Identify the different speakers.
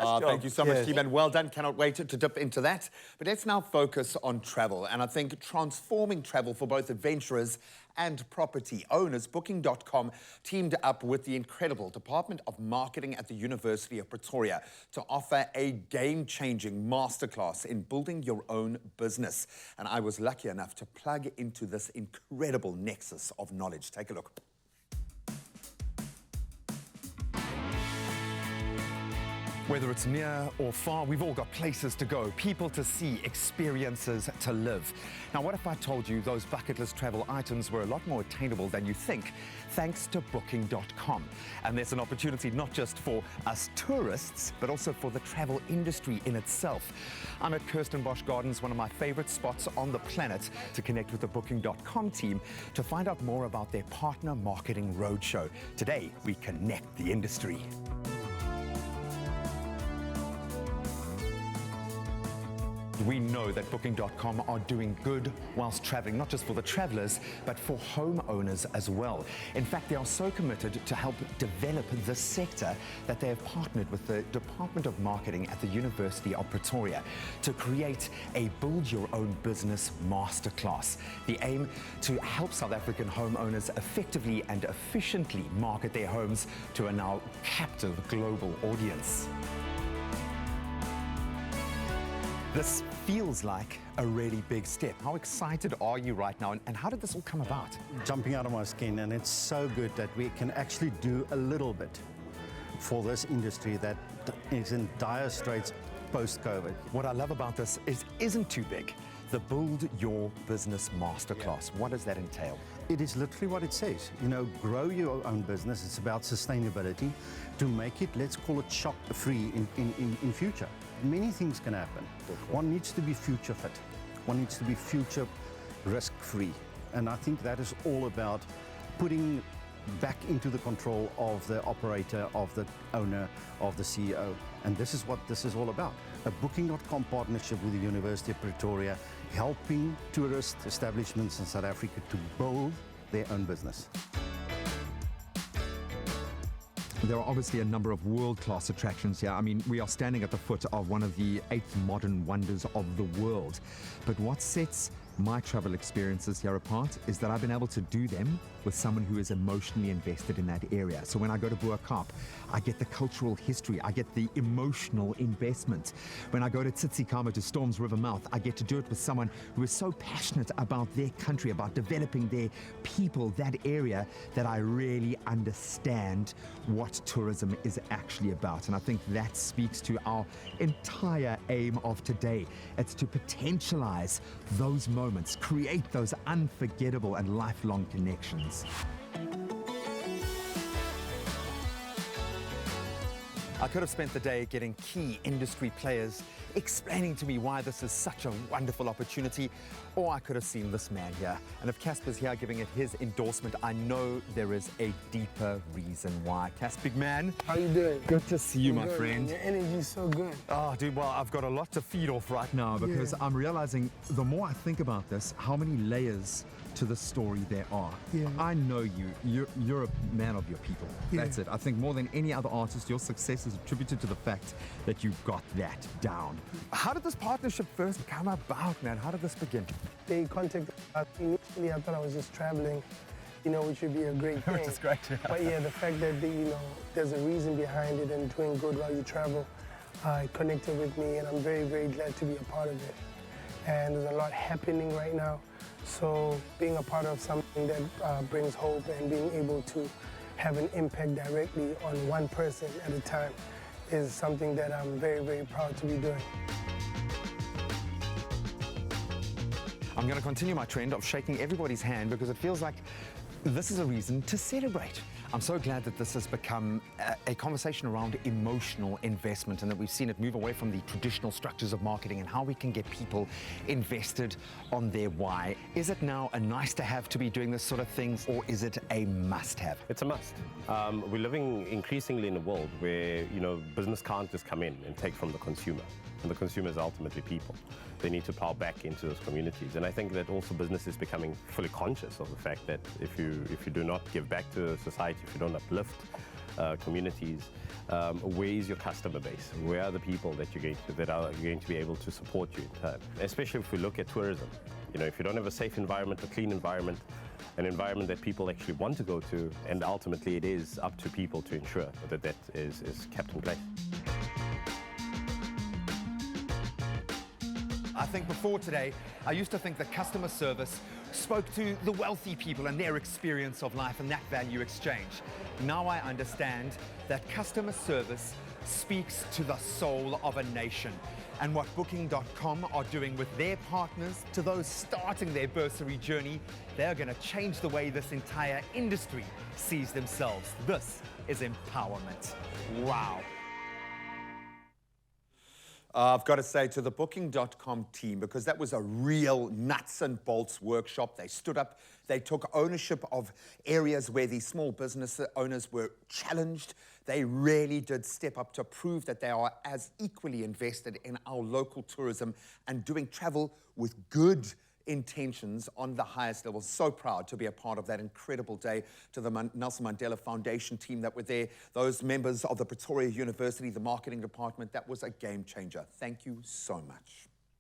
Speaker 1: job.
Speaker 2: Thank you so much,
Speaker 1: Yes.
Speaker 2: team, and well done. Cannot wait to dip into that. But let's now focus on travel, and I think transforming travel for both adventurers and property owners. Booking.com teamed up with the incredible Department of Marketing at the University of Pretoria to offer a game-changing masterclass in building your own business. And I was lucky enough to plug into this incredible nexus of knowledge. Take a look. Whether it's near or far, we've all got places to go, people to see, experiences to live. Now, what if I told you those bucket list travel items were a lot more attainable than you think, thanks to Booking.com? And there's an opportunity not just for us tourists, but also for the travel industry in itself. I'm at Kirstenbosch Gardens, one of my favorite spots on the planet, to connect with the Booking.com team to find out more about their partner marketing roadshow. Today, we connect the industry. We know that Booking.com are doing good whilst traveling, not just for the travelers, but for homeowners as well. In fact, they are so committed to help develop this sector that they have partnered with the Department of Marketing at the University of Pretoria to create a Build Your Own Business Masterclass. The aim to help South African homeowners effectively and efficiently market their homes to a now captive global audience. This feels like a really big step. How excited are you right now, and how did this all come about?
Speaker 3: Jumping out of my skin, and it's so good that we can actually do a little bit for this industry that is in dire straits post-COVID.
Speaker 2: What I love about this is it isn't too big. The Build Your Business Masterclass. What does that entail?
Speaker 3: It is literally what it says. You know, grow your own business. It's about sustainability to make it, let's call it shock-free in future. Many things can happen. One needs to be future fit. One needs to be future risk-free. And I think that is all about putting back into the control of the operator, of the owner, of the CEO. And this is what this is all about. A Booking.com partnership with the University of Pretoria, helping tourist establishments in South Africa to build their own business.
Speaker 4: There are obviously a number of world-class attractions here. I mean, we are standing at the foot of one of the 8 modern wonders of the world. But what sets my travel experiences here apart is that I've been able to do them with someone who is emotionally invested in that area. So when I go to Boerkaap, I get the cultural history, I get the emotional investment. When I go to Tsitsikamma, to Storms River Mouth, I get to do it with someone who is so passionate about their country, about developing their people, that area, that I really understand what tourism is actually about. And I think that speaks to our entire aim of today. It's to potentialize those moments, create those unforgettable and lifelong connections.
Speaker 2: I could have spent the day getting key industry players explaining to me why this is such a wonderful opportunity, or I could have seen this man here. And if Casper's here giving it his endorsement, I know there is a deeper reason why. Cas, big man.
Speaker 1: How you doing?
Speaker 2: Good to see you, my
Speaker 1: Good,
Speaker 2: friend.
Speaker 1: man. Your energy's so good.
Speaker 2: Oh, dude, well, I've got a lot to feed off right now.
Speaker 4: Now, because I'm realizing the more I think about this, how many layers to the story there are.
Speaker 1: Yeah.
Speaker 4: I know you're a man of your people.
Speaker 1: Yeah.
Speaker 4: That's it. I think more than any other artist, your success is attributed to the fact that you've got that down.
Speaker 2: How did this partnership first come about, man? How did this begin?
Speaker 1: They contacted us. Initially, I thought I was just traveling, which would be a great thing.
Speaker 2: Which is great.
Speaker 1: But yeah, the fact that there's a reason behind it and doing good while you travel, it connected with me, and I'm very, very glad to be a part of it. And there's a lot happening right now. So being a part of something that brings hope and being able to have an impact directly on one person at a time is something that I'm very, very proud to be doing.
Speaker 2: I'm going to continue my trend of shaking everybody's hand because it feels like this is a reason to celebrate. I'm so glad that this has become a conversation around emotional investment, and that we've seen it move away from the traditional structures of marketing and how we can get people invested on their why. Is it now a nice to have to be doing this sort of things, or is it a must have?
Speaker 5: It's a must. We're living increasingly in a world where, business can't just come in and take from the consumer. And the consumer is ultimately people. They need to plow back into those communities. And I think that also business is becoming fully conscious of the fact that if you do not give back to society, if you don't uplift communities. Where is your customer base? Where are the people that are going to be able to support you in turn? Especially if we look at tourism. You know, if you don't have a safe environment, a clean environment, an environment that people actually want to go to, and ultimately it is up to people to ensure that that is kept in place.
Speaker 2: I think before today, I used to think that customer service spoke to the wealthy people and their experience of life and that value exchange. Now I understand that customer service speaks to the soul of a nation. And what Booking.com are doing with their partners, to those starting their bursary journey, they're going to change the way this entire industry sees themselves. This is empowerment. Wow.
Speaker 6: I've got to say to the Booking.com team, because that was a real nuts and bolts workshop. They stood up, they took ownership of areas where these small business owners were challenged. They really did step up to prove that they are as equally invested in our local tourism and doing travel with good intentions on the highest level. So proud to be a part of that incredible day. To the Nelson Mandela Foundation team that were there, those members of the Pretoria University, the marketing department, that was a game changer. Thank you so much.